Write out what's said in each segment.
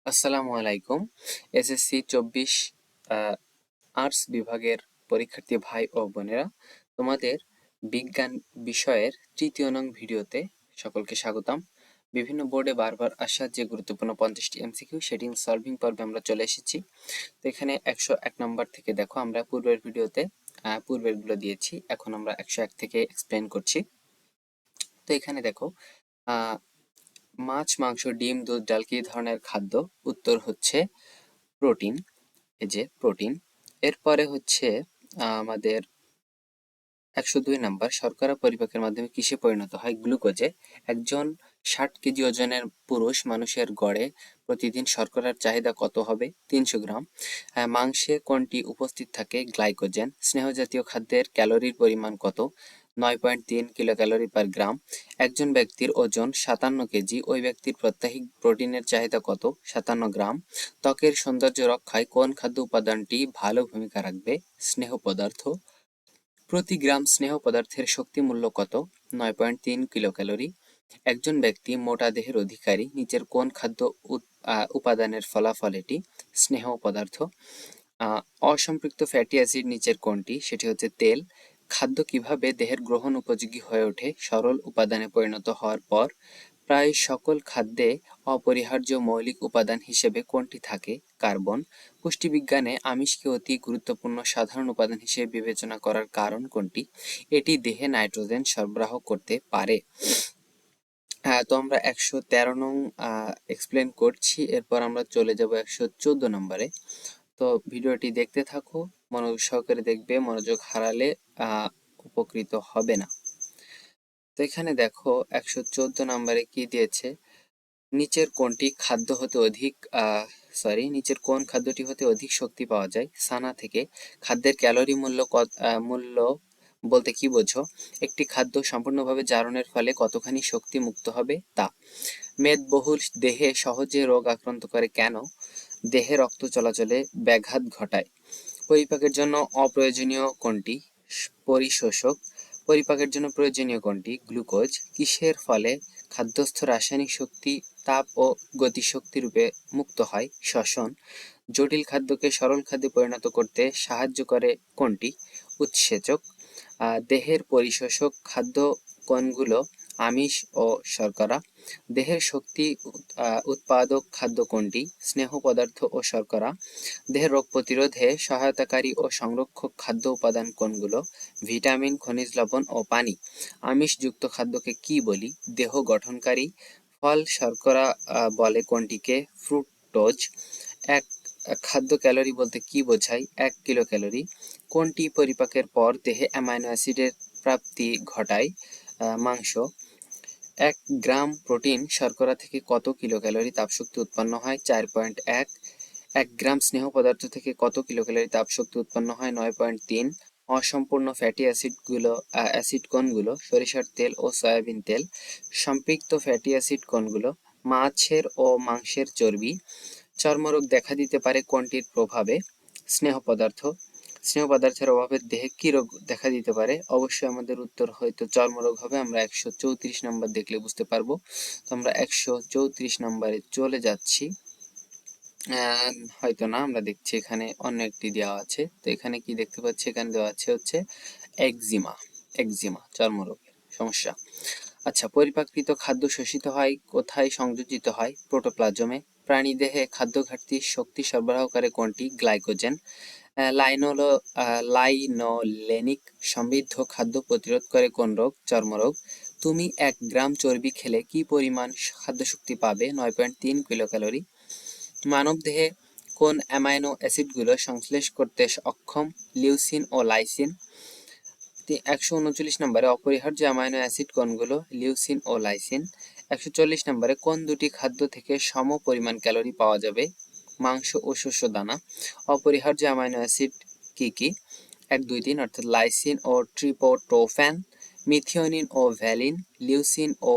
আসসালামু আলাইকুম। SSC 24 arts বিভাগের পরীক্ষার্থী ভাই ও বোনেরা, তোমাদের বিজ্ঞান বিষয়ের তৃতীয় নং ভিডিওতে সকলকে স্বাগতম। বিভিন্ন বোর্ডে বারবার আসা যে গুরুত্বপূর্ণ 50টি এমসিকিউ সেটি সলভিং পর্বে আমরা চলে এসেছি। তো এখানে 101 নম্বর থেকে দেখো, আমরা পূর্বের ভিডিওতে পূর্বেরগুলো দিয়েছি, এখন আমরা 101 থেকে এক্সপ্লেন করছি। তো এখানে দেখো, মাছ, মাংস, ডিম, দুধ, ডাল কি ধরনের খাদ্য? উত্তর হচ্ছে প্রোটিন। এই যে প্রোটিন। এরপরে হচ্ছে আমাদের 102 নাম্বার, শর্করা পরিপাকের মাধ্যমে কিসে পরিণত হয়? গ্লুকোজে। একজন 60 কেজি ওজনের পুরুষ মানুষের গড়ে প্রতিদিন শর্করার চাহিদা কত হবে? 300 গ্রাম। মাংসে কোনটি উপস্থিত থাকে? গ্লাইকোজেন। স্নেহজাতীয় খাদ্যের ক্যালোরির পরিমাণ কত? 9.3 কিলো ক্যালোরি পার গ্রাম। একজন ব্যক্তির ওজন 57 কেজি, ওই ব্যক্তির প্রত্যাহিক প্রোটিনের চাহিদা কত? 57 গ্রাম। ত্বকের সৌন্দর্য রক্ষায় কোন খাদ্য উপাদানটি ভালো ভূমিকা রাখবে? স্নেহ পদার্থ। প্রতি গ্রাম স্নেহ পদার্থের শক্তি মূল্য কত? 9.3 কিলো ক্যালোরি। একজন ব্যক্তি মোটা দেহের অধিকারী, নিচের কোন খাদ্য উপাদানের ফলাফল এটি? স্নেহ পদার্থ। অসম্পৃক্ত ফ্যাটি অ্যাসিড নিচের কোনটি? সেটি হচ্ছে তেল। খাদ্য কিভাবে দেহের গ্রহণ উপযোগী হয়ে ওঠে? সরল উপাদানে পরিণত হওয়ার পর। প্রায় সকল খাদ্যে অপরিহার্য মৌলিক উপাদান হিসেবে কোনটি থাকে? কার্বন। পুষ্টিবিজ্ঞানে আমিষকে অতি গুরুত্বপূর্ণ সাধারণ উপাদান হিসেবে বিবেচনা করার কারণ কোনটি? এটি দেহে নাইট্রোজেন সরবরাহ করতে পারে। তো আমরা 113 নং এক্সপ্লেন করছি, এরপর আমরা চলে যাব 114 নম্বরে। তো ভিডিওটি দেখতে থাকো, মনোযোগ সহকারে দেখবে, মনোযোগ হারালে উপকৃত হবে না। তো এখানে দেখো 114 নম্বরে কি দিয়েছে? নিচের কোনটি খাদ্য হতে অধিক নিচের কোন খাদ্যটি হতে অধিক শক্তি পাওয়া যায়? সানা থেকে। খাদ্যের ক্যালোরি মূল্য বলতে কি বোঝো? একটি খাদ্য সম্পূর্ণভাবে জারণের ফলে কতখানি শক্তি মুক্ত হবে তা। মেদবহুল দেহে সহজে রোগ আক্রান্ত করে কেন? দেহে রক্ত চলাচলে ব্যাঘাত ঘটায়। পরিপাকের জন্য অপ্রয়োজনীয় কোনটি? পরিশোষক। পরিপাকের জন্য প্রয়োজনীয় কোনটি? গ্লুকোজ। কিসের ফলে খাদ্যস্থ রাসায়নিক শক্তি তাপ ও গতিশক্তি রূপে মুক্ত হয়? শ্বসন। জটিল খাদ্যকে সরল খাদ্যে পরিণত করতে সাহায্য করে কোনটি? উৎসেচক। দেহের পরিশোষক খাদ্য কোনগুলো? আমিষ ও শর্করা। দেহের শক্তি উৎপাদক খাদ্য কোনটি? স্নেহ পদার্থ ও শর্করা। দেহের রোগ প্রতিরোধে সহায়তাকারী ও সংরক্ষক খাদ্য উপাদান কোনগুলো? ভিটামিন, খনিজ লবণ ও পানি। আমিষযুক্ত খাদ্যকে কি বলি? দেহ গঠনকারী। ফল শর্করা বলে কোনটিকে? ফ্রুক্টোজ। এক খাদ্য ক্যালোরি বলতে কি বোঝায়? 1 কিলো ক্যালোরি। কোনটি পরিপাকের পর দেহে অ্যামাইনো অ্যাসিডের প্রাপ্তি ঘটায়? মাংস। 1 গ্রাম প্রোটিন শর্করা থেকে কত কিলো ক্যালোরি তাপশক্তি উৎপন্ন হয়? 4.1। 1 গ্রাম স্নেহ পদার্থ থেকে কত কিলো ক্যালোরি তাপশক্তি উৎপন্ন হয়? 9.3। অসম্পূর্ণ ফ্যাটি অ্যাসিড কোনগুলো? সরিষার তেল ও সয়াবিন তেল। সম্পৃক্ত ফ্যাটি অ্যাসিড কোনগুলো? মাছের ও মাংসের চর্বি। চর্মরোগ দেখা দিতে পারে কোনটির প্রভাবে? স্নেহ পদার্থ। স্নেহ পদার্থের অভাবে দেহে কি রোগ দেখা দিতে পারে? অবশ্যই আমাদের উত্তর হয়তো চর্মরোগ হবে। আমরা 134 নম্বর দেখলে বুঝতে পারবো। তো আমরা 134 নম্বরে চলে যাচ্ছি। হয়তো না, আমরা দেখছি এখানে অন্য একটি দেওয়া আছে। তো এখানে কি দেখতে পাচ্ছি? এখানে দেওয়া আছে হচ্ছে একজিমা চর্মরোগের সমস্যা। আচ্ছা, পরিপাকৃত খাদ্য শোষিত হয় কোথায়? সংযোজিত হয় প্রোটোপ্লাজমে। প্রাণীদেহে খাদ্য ঘাটতি শক্তি সরবরাহ করে কোনটি? গ্লাইকোজেন। লাইনোলেনিক সমৃদ্ধ খাদ্য প্রতিরোধ করে কোন রোগ? চর্মরোগ। তুমি 1 গ্রাম চর্বি খেলে কি পরিমাণ খাদ্য শক্তি পাবে? 9.3 কিলো ক্যালোরি। মানবদেহে কোন অ্যামাইনো অ্যাসিডগুলো সংশ্লেষ করতে অক্ষম? লিউসিন ও লাইসিন। 139 নম্বরে অপরিহার্য অ্যামাইনো অ্যাসিড কোনগুলো? লিউসিন ও লাইসিন। 140 নম্বরে কোন দুটি খাদ্য থেকে সম পরিমাণ ক্যালোরি পাওয়া যাবে? মাংস ও শস্য দানা। অপরিহার্য অ্যামাইনো অ্যাসিড কি কি? 1, 2, 3 অর্থাৎ লাইসিন ও ট্রিপটোফ্যান, মিথিওনিন ও ভ্যালিন, লিউসিন ও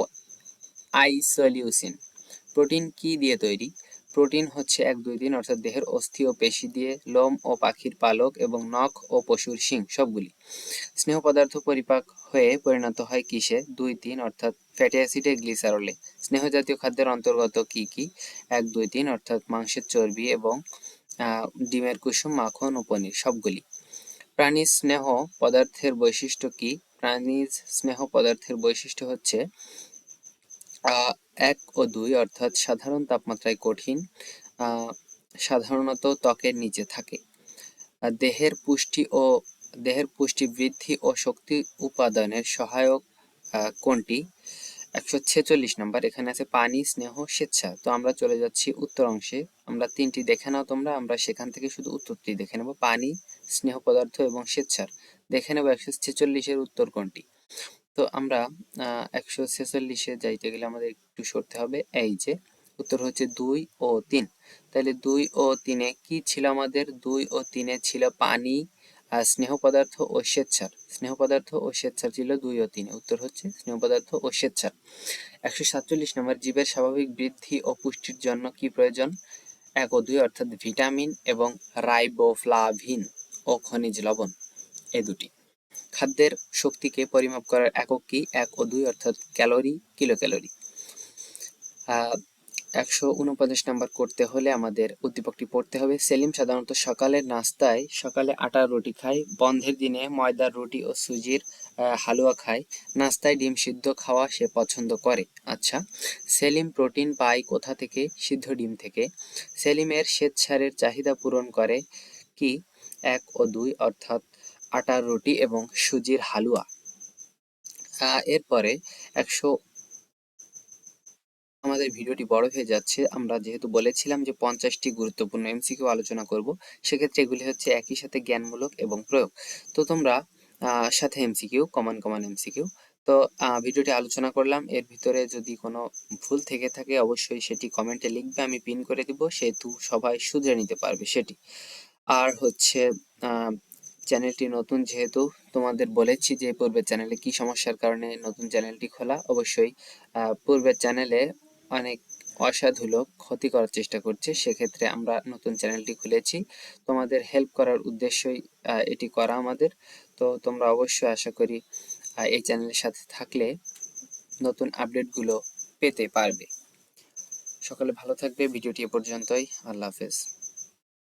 আইসোলিউসিন। প্রোটিন কি দিয়ে তৈরি? প্রোটিন হচ্ছে 1-2 দিন অর্থাৎ দেহের অস্থি ও পেশি দিয়ে, লোম ও পাখির পালক এবং নখ ও পশুর শিং সবগুলি। স্নেহ পদার্থ পরিপাক হয়ে পরিণত হয় কিসে? 2-3 অর্থাৎ ফ্যাটি অ্যাসিডে, গ্লিসারলে। স্নেহ জাতীয় খাদ্যের অন্তর্গত কি কি? 1-2-3 অর্থাৎ মাংসের চর্বি এবং ডিমের কুসুম, মাখন ও পনির সবগুলি। প্রাণীর স্নেহ পদার্থের বৈশিষ্ট্য কি? প্রাণীর স্নেহ পদার্থের বৈশিষ্ট্য হচ্ছে 1 ও 2 অর্থাৎ সাধারণ তাপমাত্রায় কঠিন, সাধারণত ত্বকের নিচে থাকে। দেহের পুষ্টি বৃদ্ধি ও শক্তি উপাদানের সহায়ক কোনটি? 146 নাম্বার। এখানে আছে পানি, স্নেহ, স্বেচ্ছা। তো আমরা চলে যাচ্ছি উত্তর অংশে। আমরা 3টি দেখে নাও তোমরা, আমরা সেখান থেকে শুধু উত্তরটি দেখে নেব। পানি, স্নেহ পদার্থ এবং স্বেচ্ছার। দেখে নেব 146 এর উত্তর কোনটি। তো আমরা 146-এ যাইতে গেলে আমাদের একটু সরতে হবে। এই যে উত্তর হচ্ছে 2 ও 3। তাহলে 2 ও 3-এ কি ছিল আমাদের? 2 ও 3-এ ছিল পানি, স্নেহ পদার্থ ও স্বেচ্ছার। স্নেহ পদার্থ ও স্বেচ্ছার ছিল 2 ও 3-এ। উত্তর হচ্ছে স্নেহ পদার্থ ও স্বেচ্ছার। 147 নম্বর। জীবের স্বাভাবিক বৃদ্ধি ও পুষ্টির জন্য কি প্রয়োজন? 1 ও 2 অর্থাৎ ভিটামিন এবং রাইবোফ্লাভিন ও খনিজ লবণ, এই দুটি। খাদ্যের শক্তিকে পরিমাপ করার একক কি? 1 ও 2 অর্থাৎ ক্যালোরি, কিলোক্যালোরি। 149 নাম্বার করতে হলে আমাদের উদ্দীপকটি পড়তে হবে। সেলিম সাধারণত সকালে আটার রুটি খায়, বন্ধের দিনে ময়দার রুটি ও সুজির হালুয়া খায়, নাস্তায় ডিম সিদ্ধ খাওয়া সে পছন্দ করে। আচ্ছা, সেলিম প্রোটিন পায় কোথা থেকে? সিদ্ধ ডিম থেকে। সেলিমের শ্বেতসারের চাহিদা পূরণ করে কি? 1 ও 2 অর্থাৎ আটার রুটি এবং সুজির হালুয়া। এরপরে আমাদের ভিডিওটি বড় হয়ে যাচ্ছে। আমরা যেহেতু বলেছিলাম যে 50টি গুরুত্বপূর্ণ এমসিকিউ আলোচনা করব, সেক্ষেত্রে এগুলি হচ্ছে একই সাথে জ্ঞানমূলক এবং প্রয়োগ। তো তোমরা সাথে এমসিকিউ, কমন এমসিকিউ। তো ভিডিওটি আলোচনা করলাম, এর ভিতরে যদি কোনো ভুল থেকে থাকে অবশ্যই সেটি কমেন্টে লিখবে, আমি পিন করে দিব, সেহেতু সবাই শুধরে নিতে পারবে সেটি। আর হচ্ছে চ্যানেলটি নতুন, যেহেতু তোমাদের বলেছি যে পূর্বের চ্যানেলে কি সমস্যার কারণে নতুন চ্যানেলটি খোলা। অবশ্যই পূর্বের চ্যানেলে অনেক অসাধু লোক ক্ষতি করার চেষ্টা করছে, সেক্ষেত্রে আমরা নতুন চ্যানেলটি খুলেছি। তোমাদের হেল্প করার উদ্দেশ্যই এটি করা আমাদের। তো তোমরা অবশ্যই আশা করি এই চ্যানেলের সাথে থাকলে নতুন আপডেটগুলো পেতে পারবে। সকলে ভালো থাকবে। ভিডিওটি এ পর্যন্তই। আল্লাহ হাফেজ।